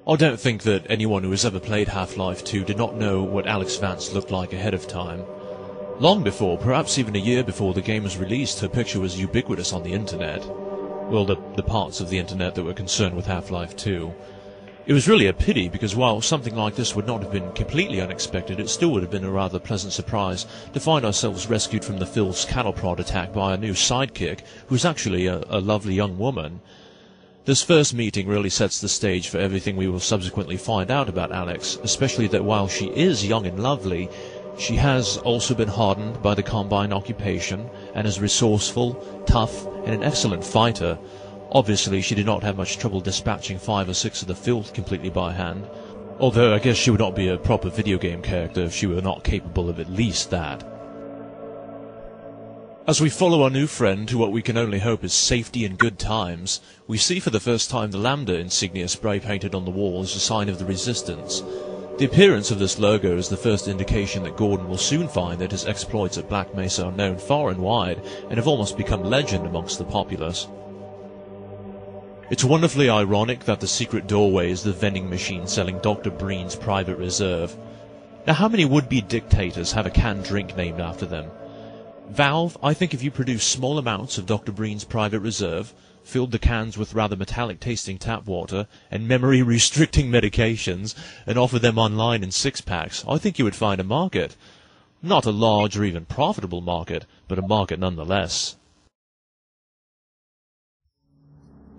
I don't think that anyone who has ever played Half-Life 2 did not know what Alex Vance looked like ahead of time. Long before, perhaps even a year before the game was released, her picture was ubiquitous on the internet. Well, the parts of the internet that were concerned with Half-Life 2. It was really a pity, because while something like this would not have been completely unexpected, it still would have been a rather pleasant surprise to find ourselves rescued from the Phil's cattle prod attack by a new sidekick, who's actually a lovely young woman. This first meeting really sets the stage for everything we will subsequently find out about Alex, especially that while she is young and lovely, she has also been hardened by the Combine occupation, and is resourceful, tough, and an excellent fighter. Obviously, she did not have much trouble dispatching 5 or 6 of the filth completely by hand, although I guess she would not be a proper video game character if she were not capable of at least that. As we follow our new friend to what we can only hope is safety and good times, we see for the first time the Lambda insignia spray-painted on the wall as a sign of the Resistance. The appearance of this logo is the first indication that Gordon will soon find that his exploits at Black Mesa are known far and wide, and have almost become legend amongst the populace. It's wonderfully ironic that the secret doorway is the vending machine selling Dr. Breen's Private Reserve. Now, how many would-be dictators have a canned drink named after them? Valve, I think if you produce small amounts of Dr. Breen's Private Reserve, filled the cans with rather metallic-tasting tap water, and memory-restricting medications, and offered them online in 6-packs, I think you would find a market. Not a large or even profitable market, but a market nonetheless.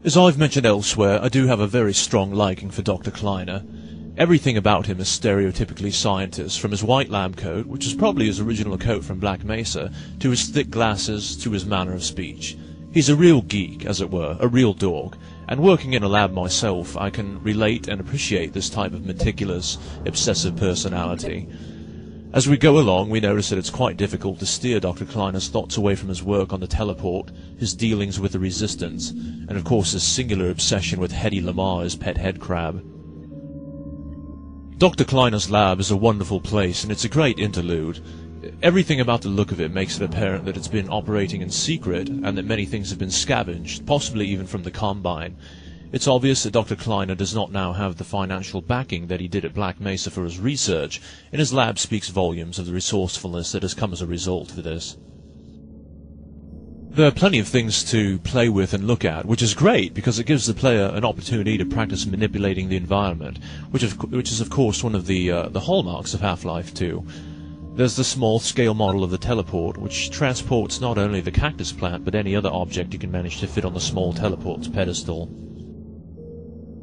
As I've mentioned elsewhere, I do have a very strong liking for Dr. Kleiner. Everything about him is stereotypically scientist, from his white lab coat, which is probably his original coat from Black Mesa, to his thick glasses, to his manner of speech. He's a real geek, as it were, a real dog, and working in a lab myself, I can relate and appreciate this type of meticulous, obsessive personality. As we go along, we notice that it's quite difficult to steer Dr. Kleiner's thoughts away from his work on the teleport, his dealings with the Resistance, and of course his singular obsession with Hedy Lamarr, his pet head crab. Dr. Kleiner's lab is a wonderful place, and it's a great interlude. Everything about the look of it makes it apparent that it's been operating in secret, and that many things have been scavenged, possibly even from the Combine. It's obvious that Dr. Kleiner does not now have the financial backing that he did at Black Mesa for his research, and his lab speaks volumes of the resourcefulness that has come as a result of this. There are plenty of things to play with and look at, which is great because it gives the player an opportunity to practice manipulating the environment, which is of course one of the hallmarks of Half-Life 2. There's the small-scale model of the teleport, which transports not only the cactus plant but any other object you can manage to fit on the small teleport's pedestal.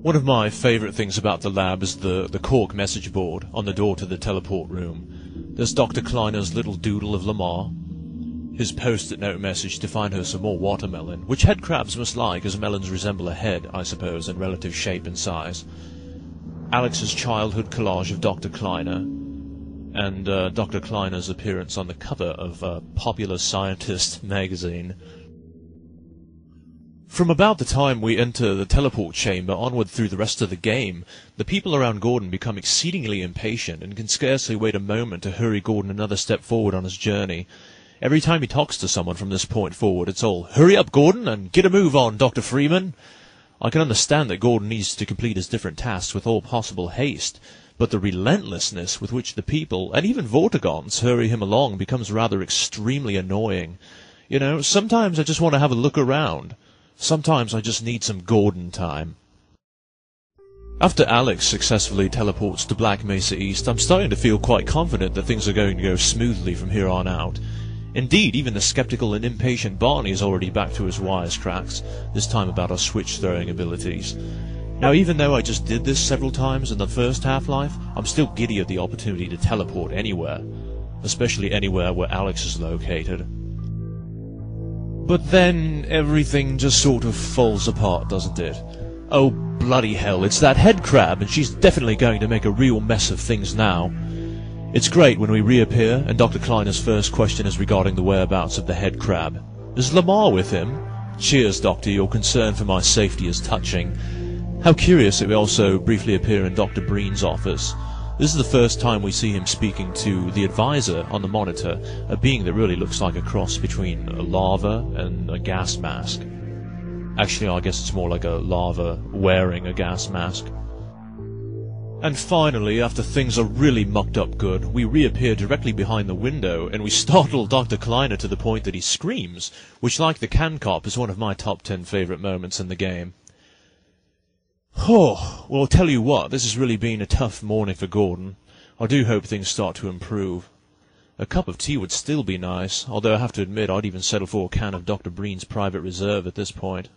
One of my favourite things about the lab is the cork message board on the door to the teleport room. There's Dr. Kleiner's little doodle of Lamarr, his post-it note message to find her some more watermelon, which head crabs must like, as melons resemble a head, I suppose, in relative shape and size. Alex's childhood collage of Dr. Kleiner, and Dr. Kleiner's appearance on the cover of Popular Scientist magazine. From about the time we enter the teleport chamber onward through the rest of the game, the people around Gordon become exceedingly impatient and can scarcely wait a moment to hurry Gordon another step forward on his journey. Every time he talks to someone from this point forward, it's all, "Hurry up, Gordon, and get a move on, Dr. Freeman." I can understand that Gordon needs to complete his different tasks with all possible haste, but the relentlessness with which the people, and even Vortigons, hurry him along becomes rather extremely annoying. You know, sometimes I just want to have a look around. Sometimes I just need some Gordon time. After Alex successfully teleports to Black Mesa East, I'm starting to feel quite confident that things are going to go smoothly from here on out. Indeed, even the skeptical and impatient Barney is already back to his wisecracks, this time about our switch-throwing abilities. Now, even though I just did this several times in the first Half-Life, I'm still giddy at the opportunity to teleport anywhere, especially anywhere where Alex is located. But then, everything just sort of falls apart, doesn't it? Oh, bloody hell, it's that head crab, and she's definitely going to make a real mess of things now. It's great when we reappear, and Dr. Kleiner's first question is regarding the whereabouts of the head crab. Is Lamarr with him? Cheers, Doctor, your concern for my safety is touching. How curious that we also briefly appear in Dr. Breen's office. This is the first time we see him speaking to the advisor on the monitor, a being that really looks like a cross between a larva and a gas mask. Actually, I guess it's more like a larva wearing a gas mask. And finally, after things are really mucked up good, we reappear directly behind the window, and we startle Dr. Kleiner to the point that he screams, which, like the can cop, is one of my top 10 favourite moments in the game. Oh, well, I'll tell you what, this has really been a tough morning for Gordon. I do hope things start to improve. A cup of tea would still be nice, although I have to admit I'd even settle for a can of Dr. Breen's Private Reserve at this point.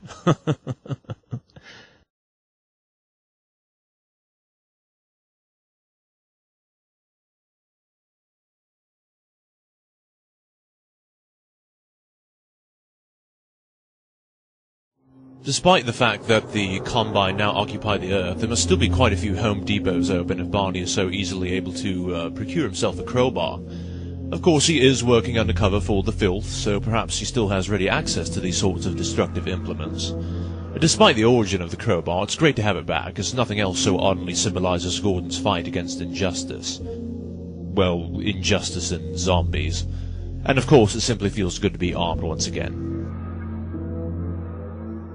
Despite the fact that the Combine now occupy the Earth, there must still be quite a few Home Depots open if Barney is so easily able to procure himself a crowbar. Of course, he is working undercover for the filth, so perhaps he still has ready access to these sorts of destructive implements. Despite the origin of the crowbar, it's great to have it back, as nothing else so ardently symbolizes Gordon's fight against injustice. Well, injustice and zombies. And of course, it simply feels good to be armed once again.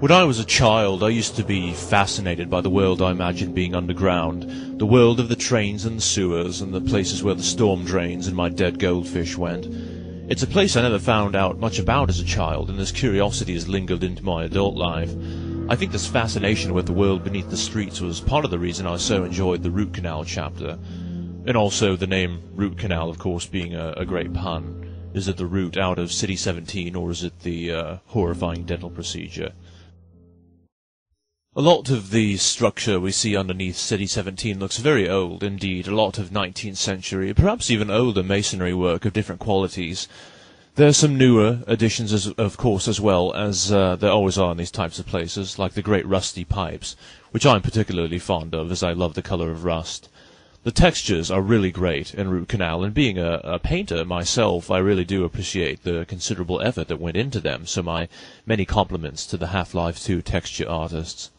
When I was a child, I used to be fascinated by the world I imagined being underground, the world of the trains and the sewers, and the places where the storm drains and my dead goldfish went. It's a place I never found out much about as a child, and this curiosity has lingered into my adult life. I think this fascination with the world beneath the streets was part of the reason I so enjoyed the root canal chapter. And also the name root canal, of course, being a great pun. Is it the root out of City 17, or is it the horrifying dental procedure? A lot of the structure we see underneath City 17 looks very old indeed, a lot of 19th century, perhaps even older masonry work of different qualities. There are some newer additions, of course, as well, as there always are in these types of places, like the great rusty pipes, which I'm particularly fond of, as I love the colour of rust. The textures are really great in Root Canal, and being a painter myself, I really do appreciate the considerable effort that went into them, so my many compliments to the Half-Life 2 texture artists.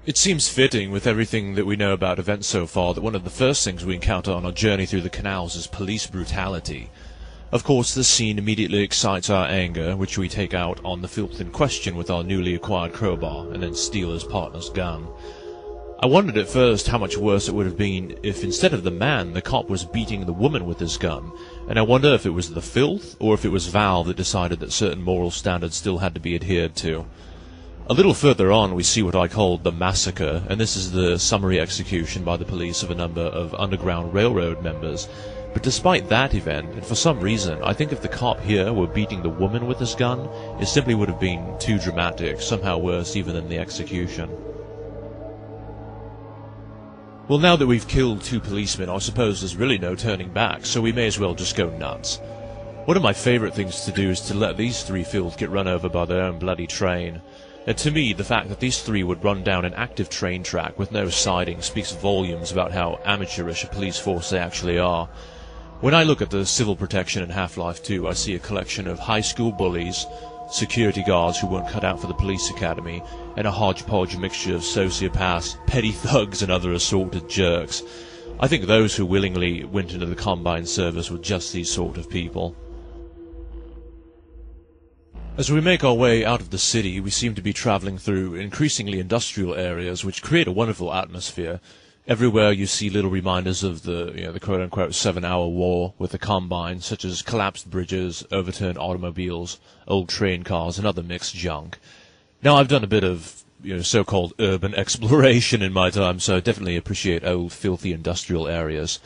It seems fitting, with everything that we know about events so far, that one of the first things we encounter on our journey through the canals is police brutality. Of course, this scene immediately excites our anger, which we take out on the filth in question with our newly acquired crowbar, and then steal his partner's gun. I wondered at first how much worse it would have been if instead of the man, the cop was beating the woman with his gun, and I wonder if it was the filth, or if it was Val that decided that certain moral standards still had to be adhered to. A little further on we see what I called the massacre, and this is the summary execution by the police of a number of Underground Railroad members. But despite that event, and for some reason, I think if the cop here were beating the woman with his gun, it simply would have been too dramatic, somehow worse even than the execution. Well, now that we've killed 2 policemen, I suppose there's really no turning back, so we may as well just go nuts. One of my favourite things to do is to let these 3 filth get run over by their own bloody train. And to me, the fact that these 3 would run down an active train track with no siding speaks volumes about how amateurish a police force they actually are. When I look at the civil protection in Half-Life 2, I see a collection of high school bullies, security guards who weren't cut out for the police academy, and a hodgepodge mixture of sociopaths, petty thugs, and other assorted jerks. I think those who willingly went into the Combine service were just these sort of people. As we make our way out of the city, we seem to be travelling through increasingly industrial areas which create a wonderful atmosphere. Everywhere you see little reminders of the quote-unquote 7-hour war with the Combine, such as collapsed bridges, overturned automobiles, old train cars, and other mixed junk. Now, I've done a bit of so-called urban exploration in my time, so I definitely appreciate old, filthy industrial areas.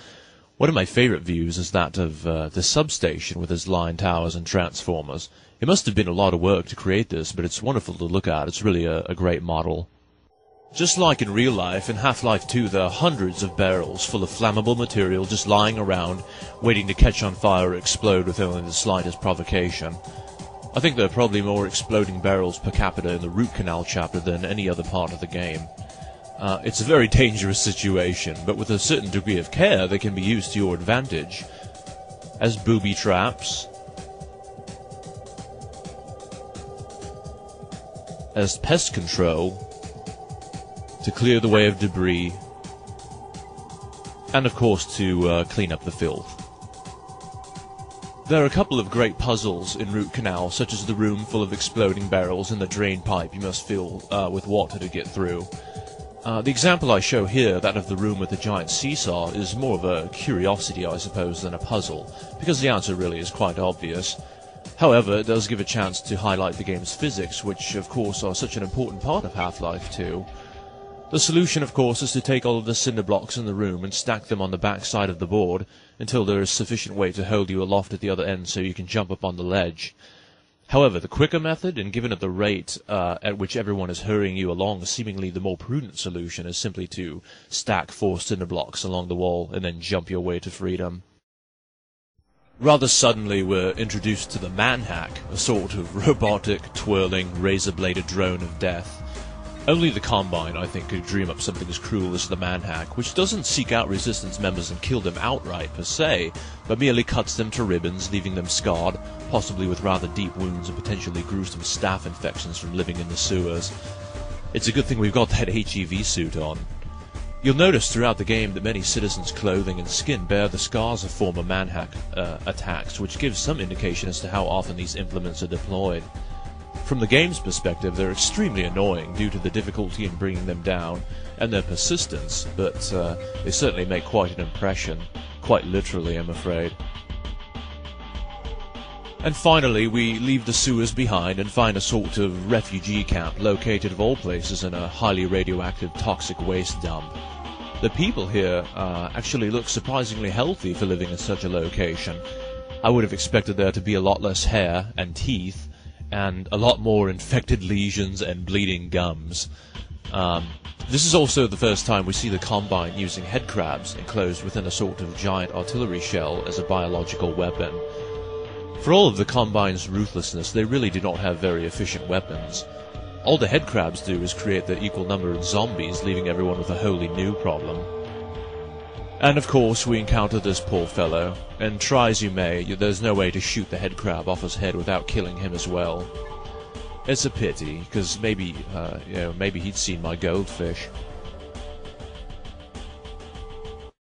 One of my favourite views is that of the substation with its line towers and transformers. It must have been a lot of work to create this, but it's wonderful to look at. It's really a great model. Just like in real life, in Half-Life 2 there are hundreds of barrels full of flammable material just lying around, waiting to catch on fire or explode with only the slightest provocation. I think there are probably more exploding barrels per capita in the Root Canal chapter than any other part of the game. It's a very dangerous situation, but with a certain degree of care they can be used to your advantage. As booby traps, as pest control, to clear the way of debris, and of course to clean up the filth. There are a couple of great puzzles in Root Canal, such as the room full of exploding barrels and the drain pipe you must fill with water to get through. The example I show here, that of the room with the giant seesaw, is more of a curiosity, I suppose, than a puzzle, because the answer really is quite obvious. However, it does give a chance to highlight the game's physics, which of course are such an important part of Half-Life 2. The solution, of course, is to take all of the cinder blocks in the room and stack them on the back side of the board until there is sufficient weight to hold you aloft at the other end so you can jump up on the ledge. However, the quicker method, and given at the rate at which everyone is hurrying you along, seemingly the more prudent solution is simply to stack 4 cinder blocks along the wall and then jump your way to freedom. Rather suddenly, we're introduced to the Manhack, a sort of robotic, twirling, razor-bladed drone of death. Only the Combine, I think, could dream up something as cruel as the Manhack, which doesn't seek out Resistance members and kill them outright, per se, but merely cuts them to ribbons, leaving them scarred, possibly with rather deep wounds and potentially gruesome staph infections from living in the sewers. It's a good thing we've got that HEV suit on. You'll notice throughout the game that many citizens' clothing and skin bear the scars of former Manhack attacks, which gives some indication as to how often these implements are deployed. From the game's perspective, they're extremely annoying due to the difficulty in bringing them down and their persistence, but they certainly make quite an impression, quite literally, I'm afraid. And finally, we leave the sewers behind and find a sort of refugee camp located of all places in a highly radioactive toxic waste dump. The people here actually look surprisingly healthy for living in such a location. I would have expected there to be a lot less hair and teeth, and a lot more infected lesions and bleeding gums. This is also the first time we see the Combine using headcrabs enclosed within a sort of giant artillery shell as a biological weapon. For all of the Combine's ruthlessness, they really do not have very efficient weapons. All the headcrabs do is create the equal number of zombies, leaving everyone with a wholly new problem. And of course, we encounter this poor fellow, and try as you may, there's no way to shoot the headcrab off his head without killing him as well. It's a pity, because maybe he'd seen my goldfish.